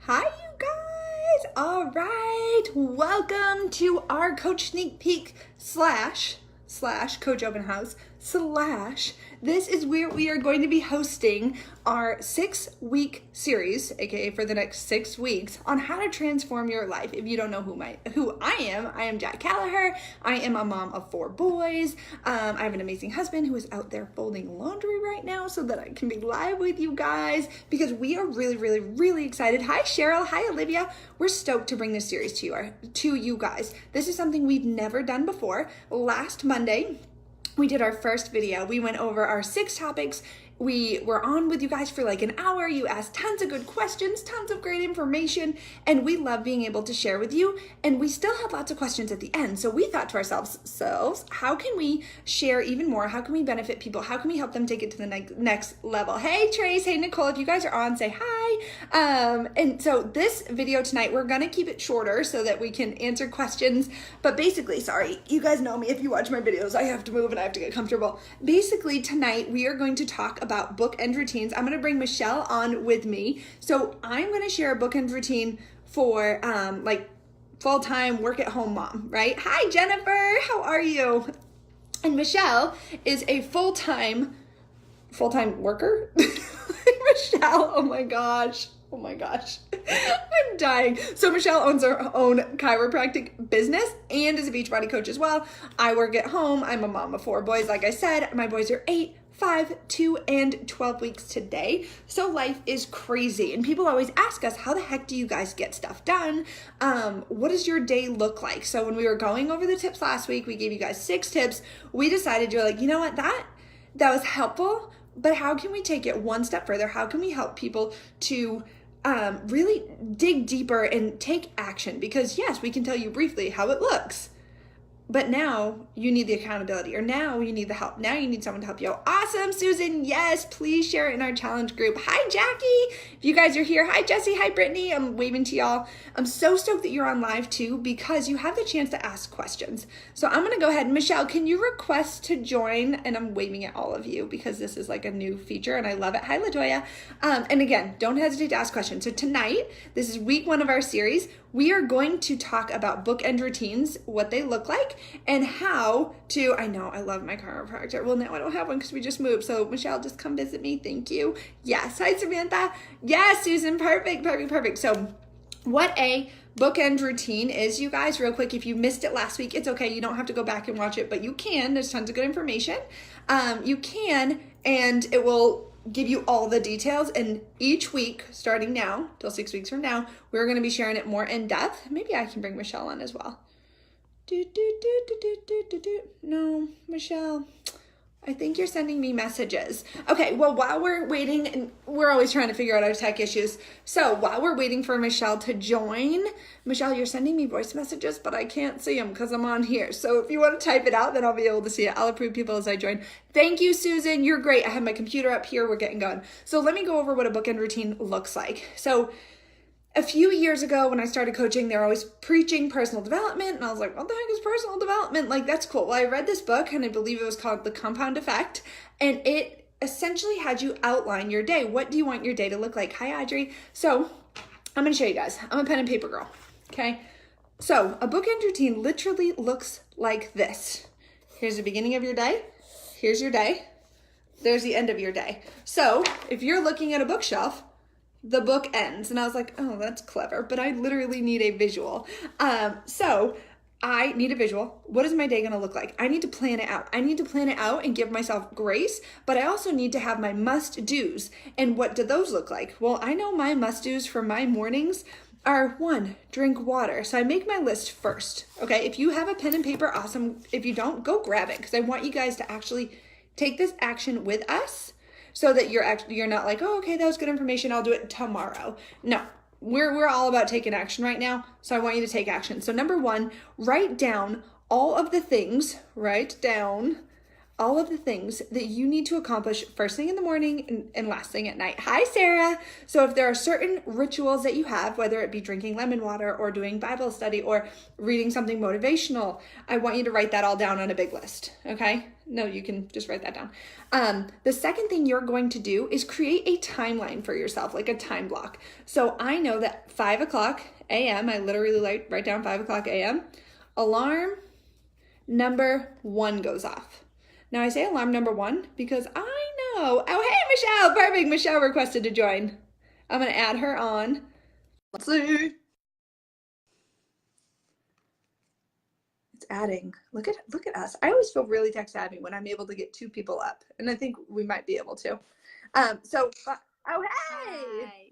Hi, you guys. All right. Welcome to our Coach Sneak Peek slash Coach Open House slash. This is where we are going to be hosting our 6-week series, aka for the next 6 weeks, on how to transform your life. If you don't know who I am Jack Callagher. I am a mom of 4 boys. I have an amazing husband who is out there folding laundry right now so that I can be live with you guys because we are really excited. Hi Cheryl, hi Olivia. We're stoked to bring this series to you guys. This is something we've never done before. Last Monday, we did our first video. We went over our 6 topics. We were on with you guys for like an hour. You asked tons of good questions, tons of great information, and we love being able to share with you. And we still had lots of questions at the end. So we thought to ourselves, how can we share even more? How can we benefit people? How can we help them take it to the next level? Hey Trace, hey Nicole, if you guys are on, say hi. And so this video tonight, we're gonna keep it shorter so that we can answer questions. But basically, sorry, you guys know me. If you watch my videos, I have to move and I have to get comfortable. Basically, tonight we are going to talk about bookend routines. I'm going to bring Michelle on with me. So I'm going to share a bookend routine for like full-time work at home mom, right? Hi Jennifer, how are you? And Michelle is a full-time worker. Michelle, oh my gosh. I'm dying. So Michelle owns her own chiropractic business and is a Beachbody coach as well. I work at home. I'm a mom of 4 boys. Like I said, my boys are 8, 5, 2, and 12 weeks today. So life is crazy. And people always ask us, how the heck do you guys get stuff done? What does your day look like? So when we were going over the tips last week, we gave you guys 6 tips. We decided, you're like, you know what, that was helpful, but how can we take it one step further? How can we help people to really dig deeper and take action? Because yes, we can tell you briefly how it looks, but now you need the accountability, or now you need the help. Now you need someone to help you out. Awesome, Susan. Yes, please share it in our challenge group. Hi, Jackie. If you guys are here. Hi, Jesse. Hi, Brittany. I'm waving to y'all. I'm so stoked that you're on live too, because you have the chance to ask questions. So I'm going to go ahead. Michelle, can you request to join? And I'm waving at all of you because this is like a new feature and I love it. Hi, LaToya. And again, don't hesitate to ask questions. So tonight, this is week 1 of our series. We are going to talk about bookend routines, what they look like, and how to, I know, I love my chiropractor. Well, now I don't have one because we just moved. So Michelle, just come visit me. Thank you. Yes. Hi, Samantha. Yes, Susan. Perfect. So what a bookend routine is, you guys, real quick, if you missed it last week, it's okay. You don't have to go back and watch it, but you can. There's tons of good information. You can, and it will give you all the details. And each week, starting now till 6 weeks from now, we're going to be sharing it more in depth. Maybe I can bring Michelle on as well. No, Michelle, I think you're sending me messages. Okay, well, while we're waiting, and we're always trying to figure out our tech issues. So while we're waiting for Michelle to join, Michelle, you're sending me voice messages, but I can't see them because I'm on here. So if you want to type it out, then I'll be able to see it. I'll approve people as I join. Thank you, Susan. You're great. I have my computer up here. We're getting going. So let me go over what a bookend routine looks like. So a few years ago when I started coaching, they were always preaching personal development. And I was like, what the heck is personal development? Like, that's cool. Well, I read this book and I believe it was called The Compound Effect. And it essentially had you outline your day. What do you want your day to look like? Hi, Audrey. So I'm going to show you guys. I'm a pen and paper girl. Okay. So a bookend routine literally looks like this. Here's the beginning of your day. Here's your day. There's the end of your day. So if you're looking at a bookshelf, the book ends. And I was like, oh, that's clever, but I literally need a visual. So I need a visual. What is my day going to look like? I need to plan it out. I need to plan it out and give myself grace, but I also need to have my must-dos. And what do those look like? Well, I know my must-dos for my mornings are 1, drink water. So I make my list first. Okay. If you have a pen and paper, awesome. If you don't, go grab it, because I want you guys to actually take this action with us, so that you're not like, oh, okay, that was good information, I'll do it tomorrow. No, we're all about taking action right now. So I want you to take action. So number 1, write down all of the things, all of the things that you need to accomplish first thing in the morning and last thing at night. Hi, Sarah. So if there are certain rituals that you have, whether it be drinking lemon water or doing Bible study or reading something motivational, I want you to write that all down on a big list, okay? No, you can just write that down. The second thing you're going to do is create a timeline for yourself, like a time block. So I know that 5 o'clock a.m., I literally write down 5 o'clock a.m., alarm number 1 goes off. Now I say alarm number 1 because I know, oh hey Michelle, perfect, Michelle requested to join. I'm gonna add her on. Let's see. It's adding. Look at us. I always feel really tech savvy when I'm able to get 2 people up, and I think we might be able to. Oh hey! Hi.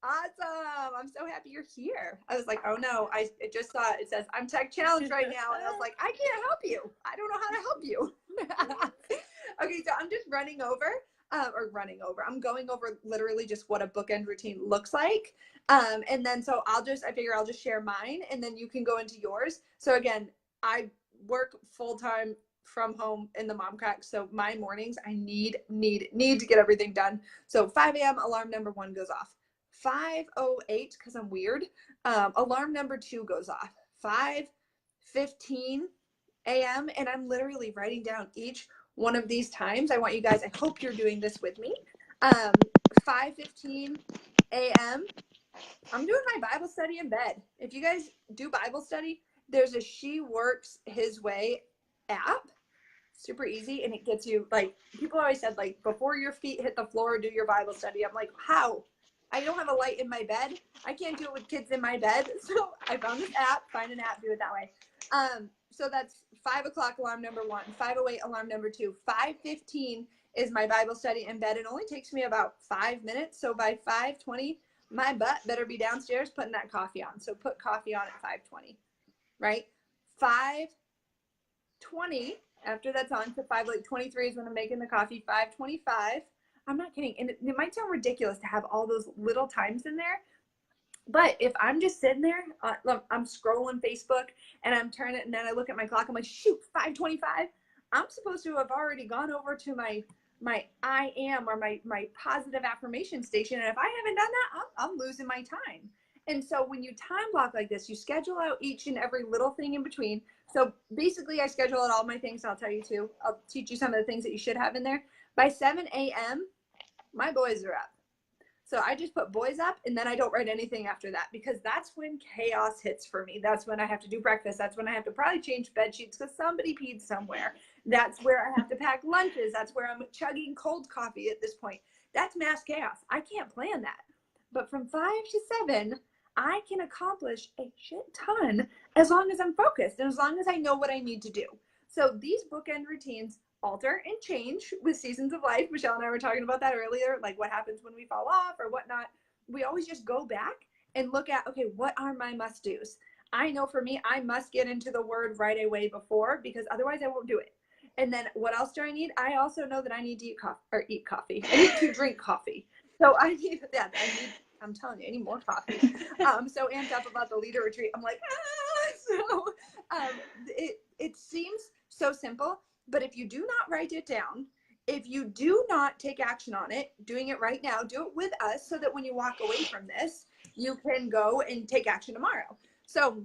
Awesome! I'm so happy you're here. I was like, oh no, I just saw it. It says I'm tech challenged right now, and I was like, I can't help you. I don't know how to help you. Okay, so I'm just running over. I'm going over literally just what a bookend routine looks like. And then so I figure I'll just share mine, and then you can go into yours. So again, I work full time from home in the mom crack. So my mornings, I need to get everything done. So 5 a.m. alarm number 1 goes off. 5:08, because I'm weird, alarm number 2 goes off. 5:15 a.m. and I'm literally writing down each one of these times. I want you guys, I hope you're doing this with me. 5:15 a.m. I'm doing my Bible study in bed. If you guys do Bible study, there's a She Works His Way app. Super easy, and it gets you, like, people always said, like, before your feet hit the floor, do your Bible study. I'm like, how? I don't have a light in my bed. I can't do it with kids in my bed. So I found this app. Find an app, do it that way. So that's 5 o'clock alarm number 1, 5:08 alarm number 2, 5:15 is my Bible study in bed. It only takes me about 5 minutes. So by 5:20, my butt better be downstairs putting that coffee on. So put coffee on at 5:20, right? 5:20, after that's on to 5:23 is when I'm making the coffee. 5:25. I'm not kidding. And it might sound ridiculous to have all those little times in there, but if I'm just sitting there, I'm scrolling Facebook and I'm turning it, and then I look at my clock, I'm like, shoot, 5:25. I'm supposed to have already gone over to my I am, or my positive affirmation station. And if I haven't done that, I'm losing my time. And so when you time block like this, you schedule out each and every little thing in between. So basically I schedule out all my things, and I'll tell you too. I'll teach you some of the things that you should have in there. By 7 a.m., my boys are up. So I just put boys up, and then I don't write anything after that, because that's when chaos hits for me. That's when I have to do breakfast. That's when I have to probably change bed sheets because somebody peed somewhere. That's where I have to pack lunches. That's where I'm chugging cold coffee at this point. That's mass chaos. I can't plan that. But from 5 to 7, I can accomplish a shit ton as long as I'm focused and as long as I know what I need to do. So these bookend routines alter and change with seasons of life. Michelle and I were talking about that earlier, like what happens when we fall off or whatnot. We always just go back and look at, okay, what are my must-dos? I know for me, I must get into the word right away before, because otherwise I won't do it. And then what else do I need? I also know that I need to eat coffee. I need to drink coffee. So I'm telling you, I need more coffee. So amped up about the leader retreat. I'm like, it seems so simple, but if you do not write it down, if you do not take action on it, doing it right now, do it with us so that when you walk away from this, you can go and take action tomorrow. So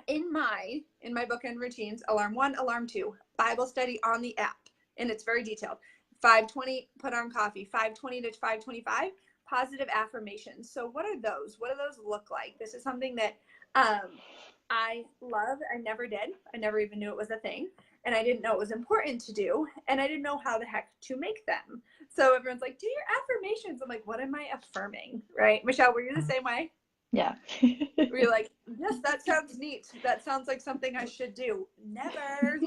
in my bookend routines, alarm 1, alarm 2, Bible study on the app, and it's very detailed. 5:20, put on coffee. 5:20 to 5:25, positive affirmations. So what are those? What do those look like? This is something that I love. I never did. I never even knew it was a thing. And I didn't know it was important to do. And I didn't know how the heck to make them. So everyone's like, do your affirmations. I'm like, what am I affirming? Right? Michelle, were you the same way? Yeah. Were you like, yes, that sounds neat. That sounds like something I should do. Never.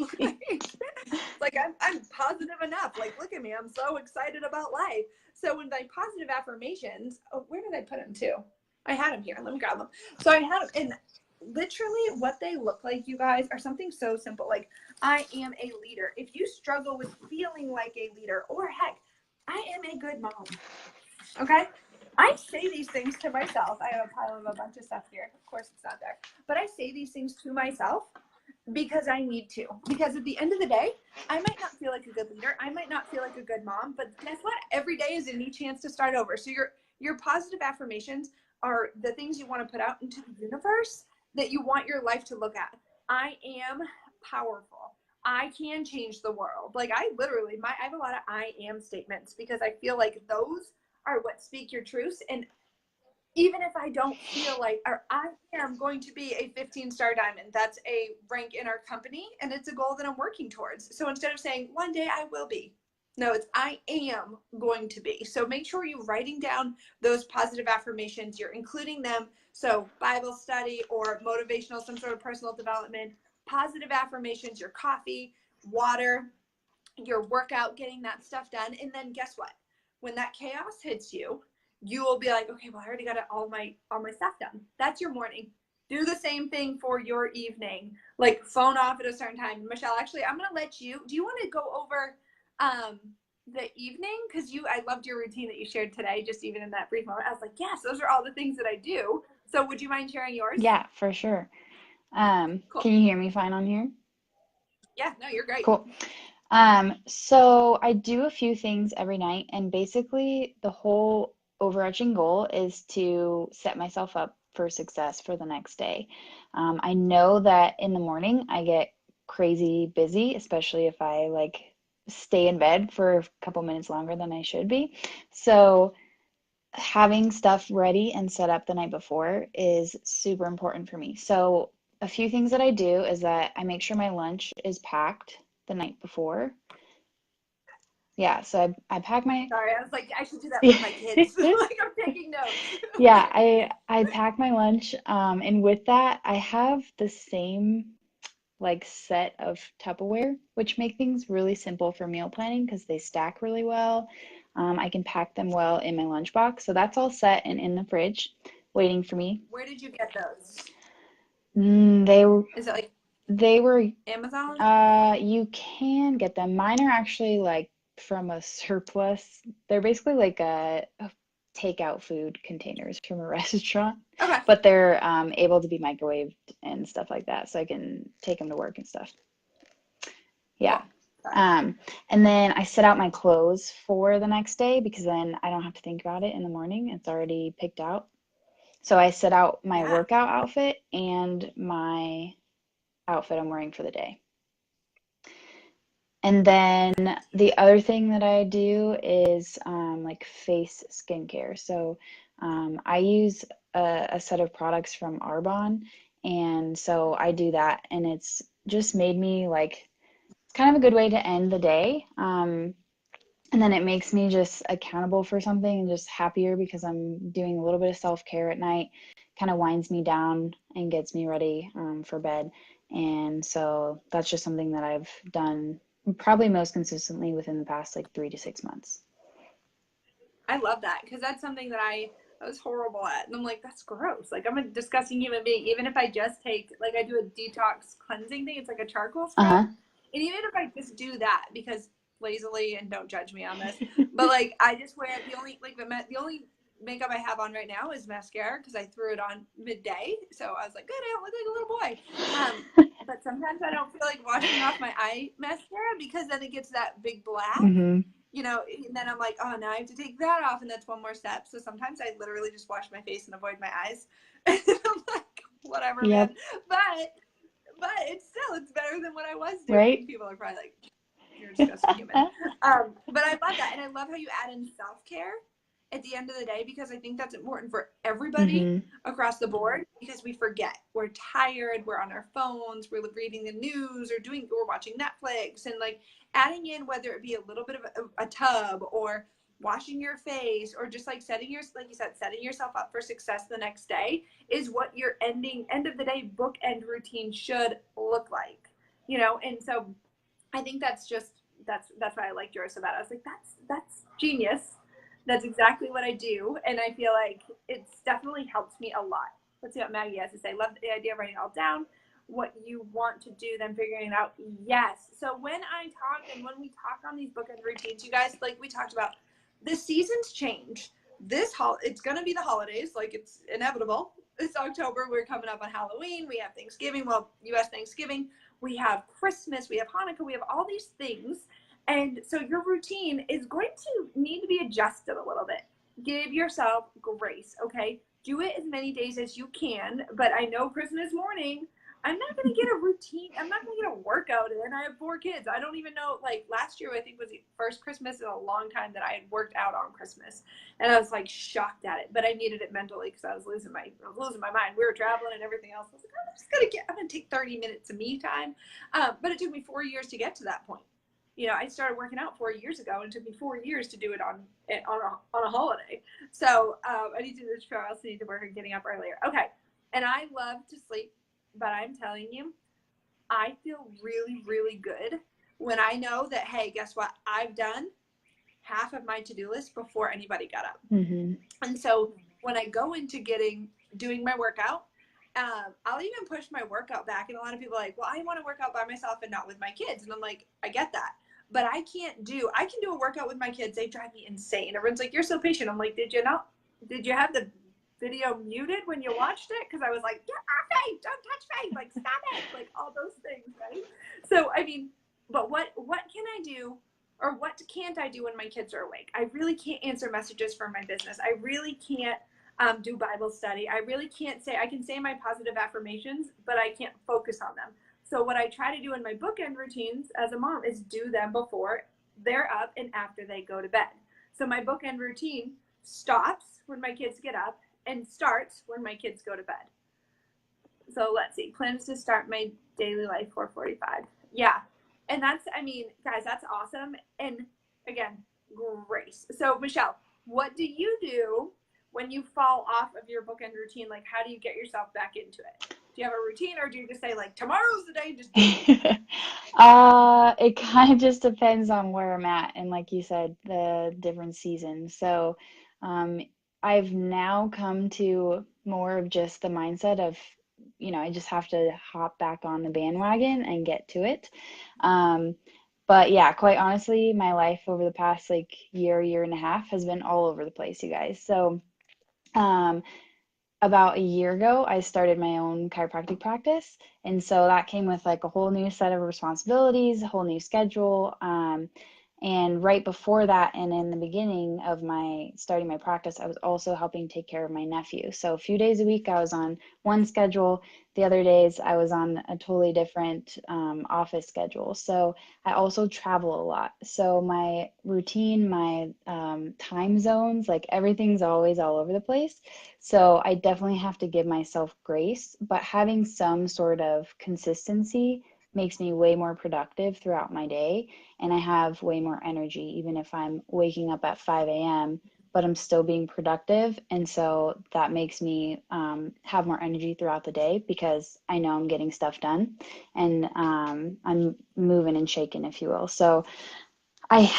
Like I'm positive enough. Like, look at me. I'm so excited about life. So when my positive affirmations, where did I put them too? I had them here. Let me grab them. So I had them, and literally what they look like, you guys, are something so simple. Like, I am a leader. If you struggle with feeling like a leader, or heck, I am a good mom. Okay? I say these things to myself. I have a pile of a bunch of stuff here. Of course, it's not there. But I say these things to myself. because I need to. Because at the end of the day, I might not feel like a good leader. I might not feel like a good mom, but guess what? Every day is a new chance to start over. So your positive affirmations are the things you want to put out into the universe that you want your life to look at. I am powerful. I can change the world. Like I have a lot of I am statements because I feel like those are what speak your truths. And even if I don't feel like, or I am going to be a 15-star diamond, that's a rank in our company and it's a goal that I'm working towards. So instead of saying one day I will be, no, it's I am going to be. So make sure you're writing down those positive affirmations. You're including them. So Bible study or motivational, some sort of personal development, positive affirmations, your coffee, water, your workout, getting that stuff done. And then guess what? When that chaos hits you, you will be like, okay, well, I already got all my stuff done. That's your morning. Do the same thing for your evening. Like phone off at a certain time. Michelle, actually, I'm gonna let you. Do you want to go over the evening? Because I loved your routine that you shared today. Just even in that brief moment, I was like, yes, those are all the things that I do. So would you mind sharing yours? Yeah, for sure. Cool. Can you hear me fine on here? Yeah, no, you're great. Cool. So I do a few things every night, and basically the whole overarching goal is to set myself up for success for the next day. I know that in the morning I get crazy busy, especially if I like stay in bed for a couple minutes longer than I should be. So having stuff ready and set up the night before is super important for me. So a few things that I do is that I make sure my lunch is packed the night before. Yeah, so I pack my Sorry, I was like, I should do that with my kids. Like I'm taking notes. yeah, I pack my lunch, and with that I have the same like set of Tupperware, which make things really simple for meal planning because they stack really well. I can pack them well in my lunchbox, so that's all set and in the fridge, waiting for me. Where did you get those? They Is it like they were Amazon? you can get them. Mine are actually like from a surplus. They're basically like a takeout food containers from a restaurant, Okay. but they're able to be microwaved and stuff like that, so I can take them to work and stuff. Yeah. Cool. And then I set out my clothes for the next day because then I don't have to think about it in the morning. It's already picked out. So I set out my Yeah. workout outfit and my outfit I'm wearing for the day. And then the other thing that I do is like face skincare. So I use a set of products from Arbonne, and so I do that, and it's just made me like it's kind of a good way to end the day. And then it makes me just accountable for something and just happier because I'm doing a little bit of self-care at night, kind of winds me down and gets me ready for bed. And so that's just something that I've done probably most consistently within the past like 3 to 6 months. I love that because that's something that I was horrible at. And I'm like, that's gross. Like, I'm a disgusting human being. Even if I just take, like, I do a detox cleansing thing, it's like a charcoal scrub. Uh-huh. And even if I just do that, because lazily, and don't judge me on this, but like, I just wear the only makeup I have on right now is mascara because I threw it on midday. So I was like, good, I don't look like a little boy. But sometimes I don't feel like washing off my eye mascara because then it gets that big black. Mm-hmm. You know, and then I'm like, oh, now I have to take that off, and that's one more step. So sometimes I literally just wash my face and avoid my eyes. And I'm like, whatever, Yep. man. But it's better than what I was doing. Right? People are probably like, you're a disgusting human. But I love that, and I love how you add in self-care at the end of the day because I think that's important for everybody across the board because we forget. We're tired. We're on our phones. We're reading the news or we're watching Netflix, and like adding in whether it be a little bit of a tub or washing your face or just like setting yourself up for success the next day is what your end of the day bookend routine should look like, you know. And so I think that's why I liked yours about it. I was like, that's genius. That's exactly what I do, and I feel like it's definitely helped me a lot. Let's see what Maggie has to say. Love the idea of writing it all down, what you want to do, then figuring it out. Yes. So when we talk on these bookend routines, you guys, like we talked about, the seasons change. It's going to be the holidays, like it's inevitable. It's October. We're coming up on Halloween. We have Thanksgiving. Well, U.S. Thanksgiving. we have Christmas, we have Hanukkah, we have all these things. And so your routine is going to need to be adjusted a little bit. Give yourself grace, okay? Do it as many days as you can, but I know Christmas morning, I'm not going to get a routine. I'm not going to get a workout in. I have 4 kids. I don't even know, like last year, I think was the first Christmas in a long time that I had worked out on Christmas. And I was like shocked at it, but I needed it mentally because I was losing my mind. We were traveling and everything else. I was like, I'm going to take 30 minutes of me time. But it took me 4 years to get to that point. You know, I started working out 4 years ago, and it took me 4 years to do it on a holiday. So I need to do this. I also need to work on getting up earlier. Okay, and I love to sleep, but I'm telling you, I feel really, really good when I know that, hey, guess what? I've done half of my to-do list before anybody got up. Mm-hmm. And so when I go into doing my workout, I'll even push my workout back. And a lot of people are like, well, I want to work out by myself and not with my kids. And I'm like, I get that. But I can do a workout with my kids. They drive me insane. Everyone's like, you're so patient. I'm like, did you have the video muted when you watched it? Because I was like, get off me, don't touch me, like stop it, like all those things, right? So I mean, but what can I do, or what can't I do when my kids are awake? I really can't answer messages for my business. I really can't do Bible study. I really can't I can say my positive affirmations, but I can't focus on them. So what I try to do in my bookend routines as a mom is do them before they're up and after they go to bed. So my bookend routine stops when my kids get up and starts when my kids go to bed. So let's see, plans to start my daily life 4:45. Yeah. And that's, I mean, guys, that's awesome. And again, grace. So Michelle, what do you do when you fall off of your bookend routine? Like, how do you get yourself back into it? Do you have a routine, or do you just say like, tomorrow's the day, just do it? It kind of just depends on where I'm at and like you said, the different seasons. So, um, I've now come to more of just the mindset of, I just have to hop back on the bandwagon and get to it. Um, but yeah, quite honestly, my life over the past like year and a half has been all over the place, you guys. So, um, about a year ago, I started my own chiropractic practice. And so that came with like a whole new set of responsibilities, a whole new schedule. And right before that, and in the beginning of my starting my practice, I was also helping take care of my nephew. So a few days a week, I was on one schedule. The other days, I was on a totally different office schedule. So I also travel a lot. So my routine, my time zones, like everything's always all over the place. So I definitely have to give myself grace, but having some sort of consistency makes me way more productive throughout my day, and I have way more energy, even if I'm waking up at 5 a.m., but I'm still being productive. And so that makes me have more energy throughout the day because I know I'm getting stuff done and I'm moving and shaking, if you will. So I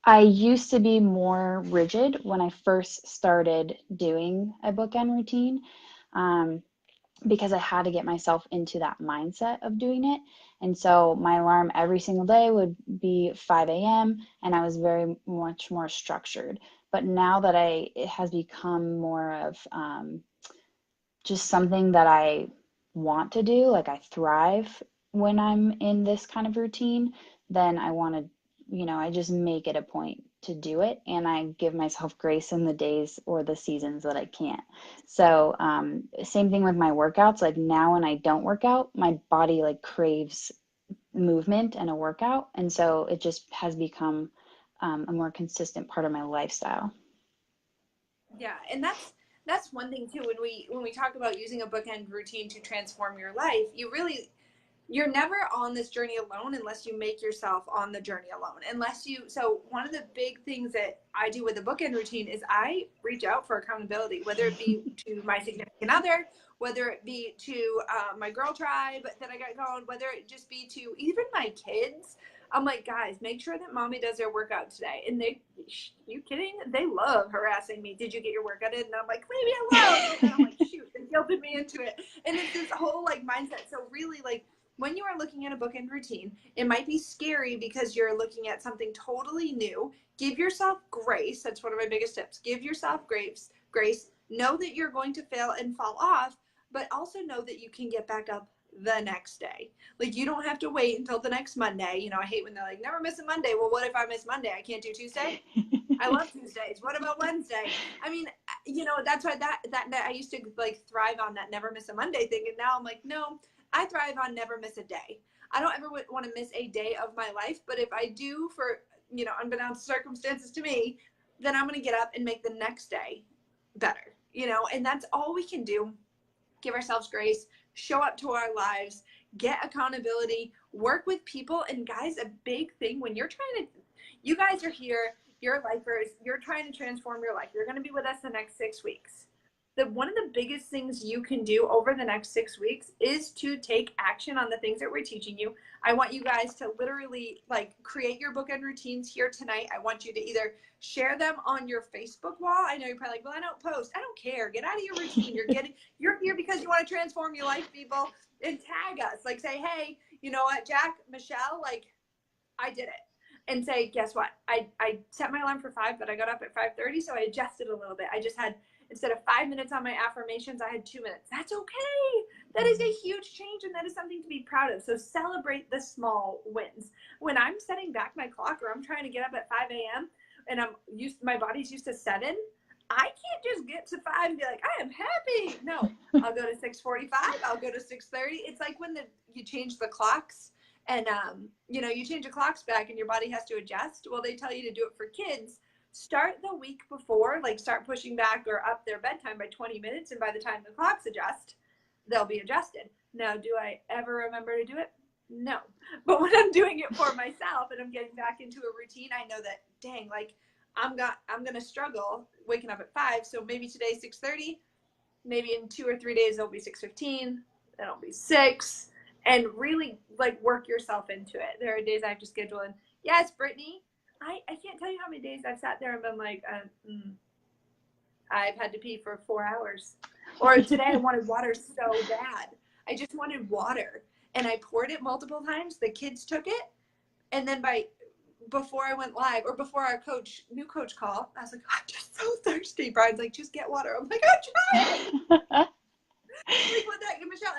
I used to be more rigid when I first started doing a bookend routine, um, because I had to get myself into that mindset of doing it. And so my alarm every single day would be 5 a.m. and I was very much more structured. But now that it has become more of just something that I want to do, like I thrive when I'm in this kind of routine, then I want to, I just make it a point to do it and I give myself grace in the days or the seasons that I can't. So, same thing with my workouts. Like now when I don't work out, my body like craves movement and a workout. And so it just has become a more consistent part of my lifestyle. Yeah, and that's one thing too. When we talk about using a bookend routine to transform your life, you're never on this journey alone unless you make yourself on the journey alone. So one of the big things that I do with the bookend routine is I reach out for accountability, whether it be to my significant other, whether it be to my girl tribe that I got going, whether it just be to even my kids. I'm like, guys, make sure that mommy does their workout today. And you kidding? They love harassing me. Did you get your workout in? And I'm like, leave me alone. And then I'm like, shoot, they guilted me into it. And it's this whole like mindset. So really like, when you are looking at a bookend routine, it might be scary because you're looking at something totally new. Give yourself grace. That's one of my biggest tips. Give yourself grace. Know that you're going to fail and fall off, but also know that you can get back up the next day. Like, you don't have to wait until the next Monday. You know, I hate when they're like, never miss a Monday. Well, what if I miss Monday? I can't do Tuesday? I love Tuesdays. What about Wednesday? I mean, you know, that's why that I used to like thrive on that never miss a Monday thing. And now I'm like, no, I thrive on never miss a day. I don't ever want to miss a day of my life. But if I do, for, you know, unbeknownst circumstances to me, then I'm going to get up and make the next day better, you know, and that's all we can do. Give ourselves grace, show up to our lives, get accountability, work with people. And guys, a big thing when you're trying to, you guys are here, you're lifers, you're trying to transform your life. You're going to be with us the next 6 weeks. One of the biggest things you can do over the next 6 weeks is to take action on the things that we're teaching you. I want you guys to literally like create your bookend routines here tonight. I want you to either share them on your Facebook wall. I know you're probably like, well, I don't post. I don't care. Get out of your routine. You're here because you want to transform your life, people, and tag us. Like, say, hey, you know what, Jack, Michelle, like, I did it. And say, guess what? I set my alarm for 5, but I got up at 5:30, so I adjusted a little bit. I just had, instead of 5 minutes on my affirmations, I had 2 minutes. That's okay. That is a huge change, and that is something to be proud of. So celebrate the small wins. When I'm setting back my clock, or I'm trying to get up at 5 a.m. and my body's used to 7, I can't just get to 5 and be like, I am happy. No, I'll go to 6:45. I'll go to 6:30. It's like when you change the clocks. And, you know, you change the clocks back and your body has to adjust. Well, they tell you to do it for kids. Start the week before, like start pushing back or up their bedtime by 20 minutes. And by the time the clocks adjust, they'll be adjusted. Now, do I ever remember to do it? No. But when I'm doing it for myself and I'm getting back into a routine, I know that, dang, like I'm going to struggle waking up at 5. So maybe today, 6:30, maybe in 2 or 3 days, it'll be 6:15. Then it'll be 6. And really like work yourself into it. There are days I have to schedule in. Yes, Brittany, I can't tell you how many days I've sat there and been like, I've had to pee for 4 hours. Or today I wanted water so bad. I just wanted water. And I poured it multiple times. The kids took it. And then before I went live, or before our new coach call, I was like, I'm just so thirsty. Brian's like, just get water. I'm like, I'm trying. Like, what that, Michelle,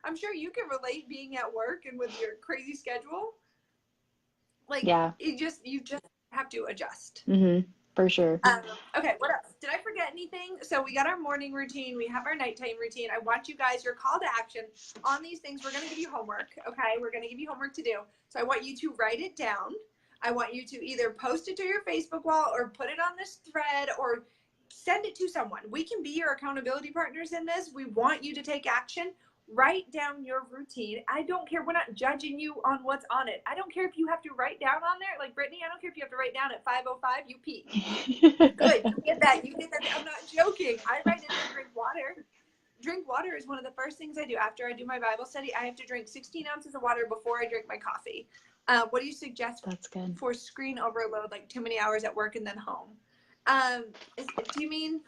I'm sure you can relate being at work and with your crazy schedule. Like, Yeah. you just have to adjust. For sure. Okay, what else? Did I forget anything? So we got our morning routine. We have our nighttime routine. I want you guys, your call to action on these things. We're going to give you homework, okay? We're going to give you homework to do. So I want you to write it down. I want you to either post it to your Facebook wall or put it on this thread or send it to someone. We can be your accountability partners in this. We want you to take action. Write down your routine. I don't care. We're not judging you on what's on it. I don't care if you have to write down on there. Like, Brittany, I don't care if you have to write down at 5:05, you pee. Good. You get that. I'm not joking. I write it and drink water. Drink water is one of the first things I do after I do my Bible study. I have to drink 16 ounces of water before I drink my coffee. What do you suggest? That's good. For screen overload, like too many hours at work and then home? Do you mean?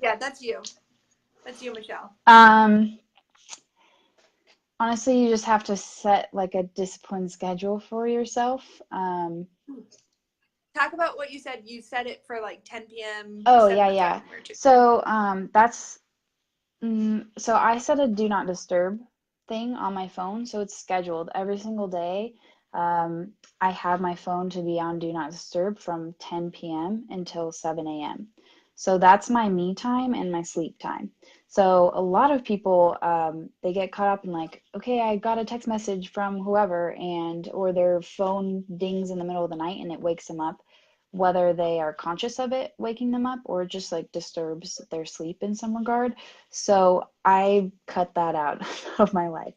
Yeah, that's you. That's you, Michelle. Honestly, you just have to set like a disciplined schedule for yourself. Talk about what you said. You set it for like 10 p.m. Oh, yeah. So so I set a do not disturb thing on my phone, so it's scheduled every single day. I have my phone to be on do not disturb from 10 p.m. until 7 a.m. So that's my me time and my sleep time. So a lot of people, they get caught up in like, okay, I got a text message from whoever, or their phone dings in the middle of the night and it wakes them up, whether they are conscious of it waking them up or just like disturbs their sleep in some regard. So I cut that out of my life.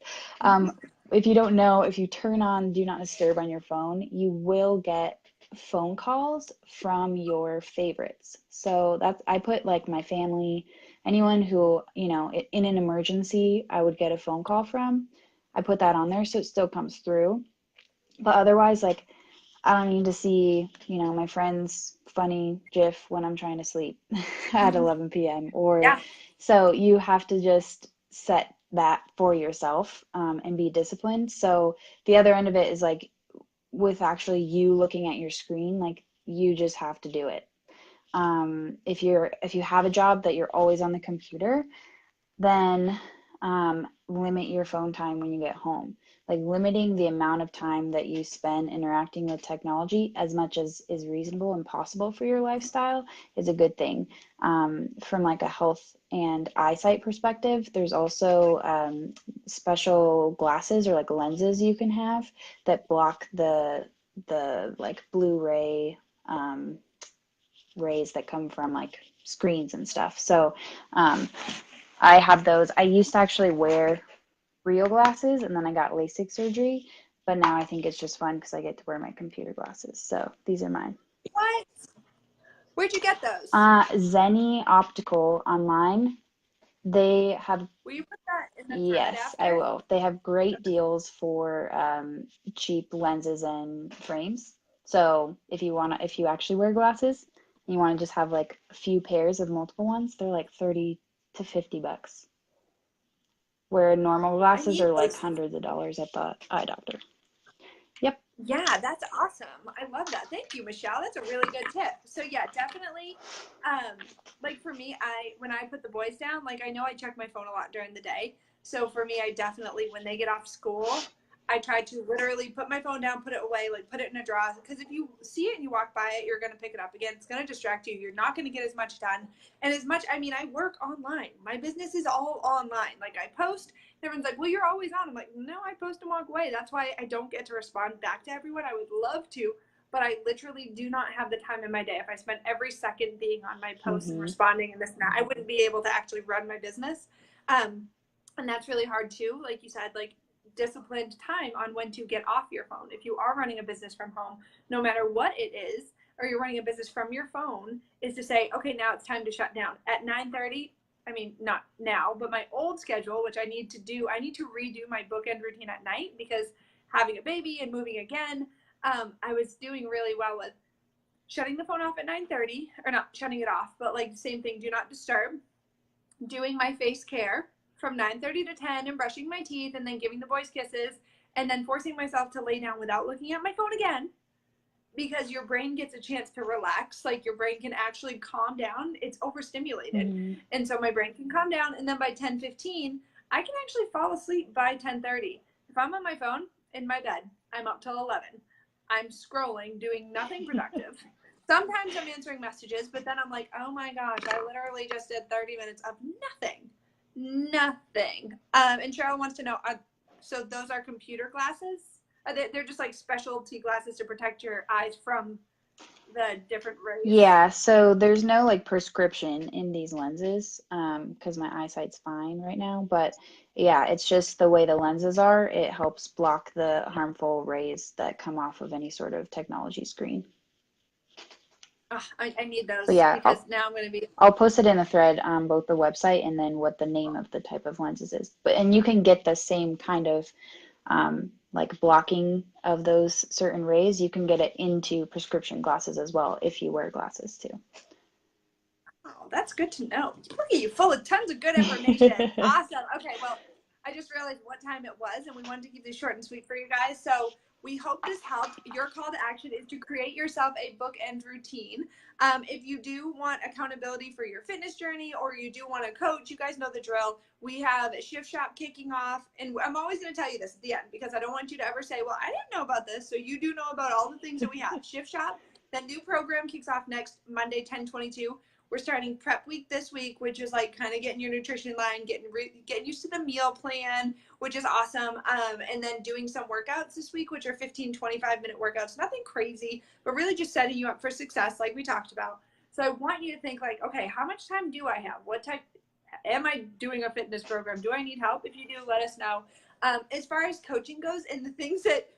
If you don't know, if you turn on do not disturb on your phone, you will get phone calls from your favorites. So I put like my family, anyone who, in an emergency, I would get a phone call from. I put that on there so it still comes through. But otherwise, like, I don't need to see, my friend's funny GIF when I'm trying to sleep at 11 p.m. So you have to just set that for yourself and be disciplined. So the other end of it is like with actually you looking at your screen, like you just have to do it. If you have a job that you're always on the computer, then limit your phone time when you get home. Like limiting the amount of time that you spend interacting with technology as much as is reasonable and possible for your lifestyle is a good thing. From like a health and eyesight perspective, there's also special glasses or like lenses you can have that block the like blue ray rays that come from like screens and stuff. So I have those. I used to actually wear real glasses and then I got LASIK surgery, but now I think it's just fun because I get to wear my computer glasses. So these are mine. What? Where'd you get those? Zenni Optical online. They have, Will you put that in the thread yes, I after? will. They have great deals for cheap lenses and frames. So if you actually wear glasses and you want to just have like a few pairs of multiple ones, they're like 30 to $50. Where normal I glasses need are like those. hundreds of dollars at the eye doctor. Yep. Yeah, that's awesome. I love that. Thank you, Michelle. That's a really good tip. So yeah, definitely. Like for me, when I put the boys down, like I know I check my phone a lot during the day. So for me, I definitely when they get off school, I try to literally put my phone down, put it away, like put it in a drawer. Because if you see it and you walk by it, you're gonna pick it up again. It's gonna distract you. You're not gonna get as much done. And as much, I mean, I work online. My business is all online. Like I post, everyone's like, well, you're always on. I'm like, no, I post and walk away. That's why I don't get to respond back to everyone. I would love to, but I literally do not have the time in my day. If I spent every second being on my posts and Mm-hmm. responding and this and that, I wouldn't be able to actually run my business. Um, and that's really hard too. Like you said, like disciplined time on when to get off your phone. If you are running a business from home, no matter what it is, or you're running a business from your phone, is to say, okay, now it's time to shut down at 9:30. I mean, not now, but my old schedule, which I need to do, I need to redo my bookend routine at night because having a baby and moving again, I was doing really well with shutting the phone off at 9:30, or not shutting it off, but like same thing, do not disturb, doing my face care from 9:30 to 10 and brushing my teeth and then giving the boys kisses and then forcing myself to lay down without looking at my phone again because your brain gets a chance to relax. Like your brain can actually calm down. It's overstimulated. Mm-hmm. And so my brain can calm down. And then by 10:15, I can actually fall asleep by 10:30. If I'm on my phone in my bed, I'm up till 11. I'm scrolling, doing nothing productive. Sometimes I'm answering messages, but then I'm like, oh my gosh, I literally just did 30 minutes of nothing. Nothing. And Cheryl wants to know, so those are computer glasses? They're just like specialty glasses to protect your eyes from the different rays. Yeah, so there's no like prescription in these lenses, because my eyesight's fine right now. But yeah, it's just the way the lenses are, it helps block the harmful rays that come off of any sort of technology screen. Oh, I need But those yeah, because now I'm going to be. I'll post it in the thread on both the website and then what the name of the type of lenses is. But and you can get the same kind of like blocking of those certain rays. You can get it into prescription glasses as well if you wear glasses Oh, that's good to know. Look at you, full of tons of good information. too. Awesome. Okay, well, I just realized what time it was, and we wanted to keep this short and sweet for you guys. So we hope this helped. Your call to action is to create yourself a bookend routine. If you do want accountability for your fitness journey, or you do want a coach, you guys know the drill. We have a shift shop kicking off, and I'm always going to tell you this at the end because I don't want you to ever say, "Well, I didn't know about this." So you do know about all the things that we have. Shift shop. That new program kicks off next Monday, 10/22. We're starting prep week this week, which is like kind of getting your nutrition line, getting used to the meal plan, which is awesome. And then doing some workouts this week, which are 15, 25-minute workouts, nothing crazy, but really just setting you up for success like we talked about. So I want you to think like, okay, how much time do I have? What type, am I doing a fitness program? Do I need help? If you do, let us know. As far as coaching goes and the things that,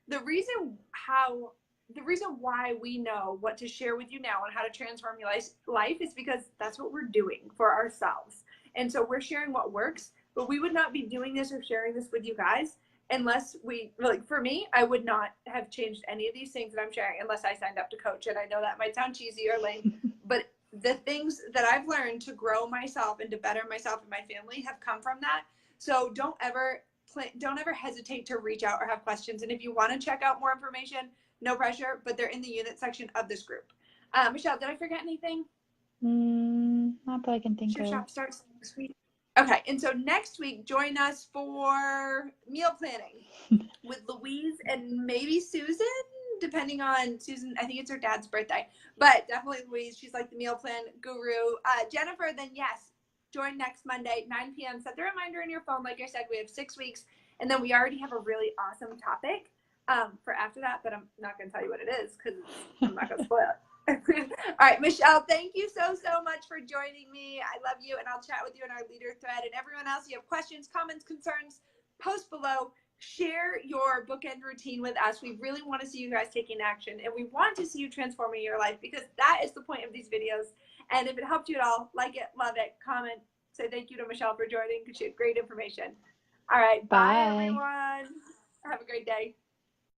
the reason how the reason why we know what to share with you now and how to transform your life is because that's what we're doing for ourselves. And so we're sharing what works, but we would not be doing this or sharing this with you guys unless we, like for me, I would not have changed any of these things that I'm sharing unless I signed up to coach. And I know that might sound cheesy or lame, but the things that I've learned to grow myself and to better myself and my family have come from that. So don't ever hesitate to reach out or have questions. And if you want to check out more information, no pressure, but they're in the unit section of this group. Michelle, did I forget anything? Not that I can think Shift of. shop starts next week. Okay, and so next week, join us for meal planning with Louise and maybe Susan, depending on Susan. I think it's her dad's birthday, but definitely Louise. She's like the meal plan guru. Jennifer, then yes, join next Monday, 9 p.m. Set the reminder in your phone. Like I said, we have 6 weeks, and then we already have a really awesome topic for after that, but I'm not going to tell you what it is because I'm not going to spoil it. All right, Michelle, thank you so much for joining me. I love you, and I'll chat with you in our leader thread. And everyone else, you have questions, comments, concerns, post below. Share your bookend routine with us. We really want to see you guys taking action, and we want to see you transforming your life, because that is the point of these videos. And if it helped you at all, like it, love it, comment, say thank you to Michelle for joining because she had great information. All right, bye Bye. everyone. Have a great day.